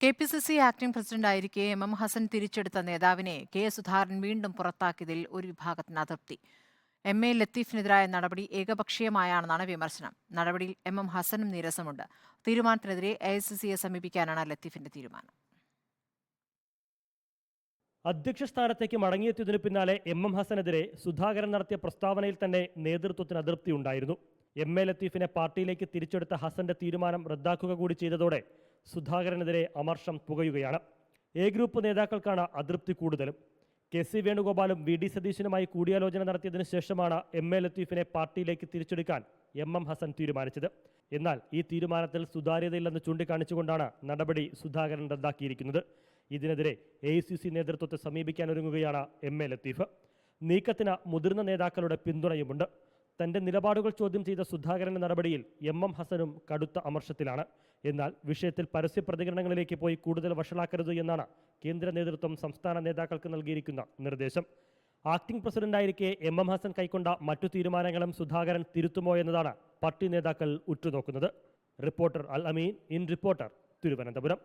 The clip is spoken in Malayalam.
കെ.പി.സി.സി ആക്ടിംഗ് പ്രസിഡന്റായിരിക്കെ എം ഹസൻ തിരിച്ചെടുത്ത നേതാവിനെ കെ സുധാകരൻ വീണ്ടും പുറത്താക്കിയതിൽ ഒരു വിഭാഗത്തിന് അതൃപ്തി. എം.എ. ലത്തീഫിനെതിരായ നടപടി ഏകപക്ഷീയമായാണെന്നാണ് വിമർശനം. നടപടിയിൽ എം ഹസനും നീരസമുണ്ട്. തീരുമാനത്തിനെതിരെ എ.ഐ.സി.സിയെ സമീപിക്കാനാണ് ലത്തീഫിന്റെ തീരുമാനം. അധ്യക്ഷ സ്ഥാനത്തേക്ക് മടങ്ങിയെത്തിയതിനു പിന്നാലെ എം ഹസനെതിരെ സുധാകരൻ നടത്തിയ പ്രസ്താവനയിൽ തന്നെ നേതൃത്വത്തിന് അതൃപ്തിയുണ്ടായിരുന്നു. എം.എ. ലത്തീഫിനെ പാർട്ടിയിലേക്ക് തിരിച്ചെടുത്ത ഹസന്റെ തീരുമാനം റദ്ദാക്കുക കൂടി ചെയ്തതോടെ സുധാകരനെതിരെ അമർഷം പുകയുകയാണ്. എ ഗ്രൂപ്പ് നേതാക്കൾക്കാണ് അതൃപ്തി കൂടുതലും. കെ.സി. വേണുഗോപാലും വി.ഡി. സതീശനുമായി കൂടിയാലോചന നടത്തിയതിനു ശേഷമാണ് എം.എ. ലത്തീഫിനെ പാർട്ടിയിലേക്ക് തിരിച്ചെടുക്കാൻ എം ഹസൻ തീരുമാനിച്ചത്. എന്നാൽ ഈ തീരുമാനത്തിൽ സുതാര്യതയില്ലെന്ന് ചൂണ്ടിക്കാണിച്ചുകൊണ്ടാണ് നടപടി സുധാകരൻ റദ്ദാക്കിയിരിക്കുന്നത്. ഇതിനെതിരെ എ.ഐ.സി.സി നേതൃത്വത്തെ സമീപിക്കാനൊരുങ്ങുകയാണ് എം.എ. ലത്തീഫ്. നീക്കത്തിന് മുതിർന്ന നേതാക്കളുടെ പിന്തുണയുമുണ്ട്. തന്റെ നിലപാടുകൾ ചോദ്യം ചെയ്ത സുധാകരന്റെ നടപടിയിൽ എം ഹസനും കടുത്ത അമർഷത്തിലാണ്. എന്നാൽ വിഷയത്തിൽ പരസ്യ പ്രതികരണങ്ങളിലേക്ക് പോയി കൂടുതൽ വഷളാക്കരുത് എന്നാണ് കേന്ദ്ര നേതൃത്വം സംസ്ഥാന നേതാക്കൾക്ക് നൽകിയിരിക്കുന്ന നിർദ്ദേശം. ആക്ടിംഗ് പ്രസിഡന്റായിരിക്കെ എം ഹസൻ കൈക്കൊണ്ട മറ്റു തീരുമാനങ്ങളും സുധാകരൻ തിരുത്തുമോ എന്നതാണ് പാർട്ടി നേതാക്കൾ ഉറ്റുനോക്കുന്നത്. Reporter Al Ameen, in Reporter, Thiruvananthapuram.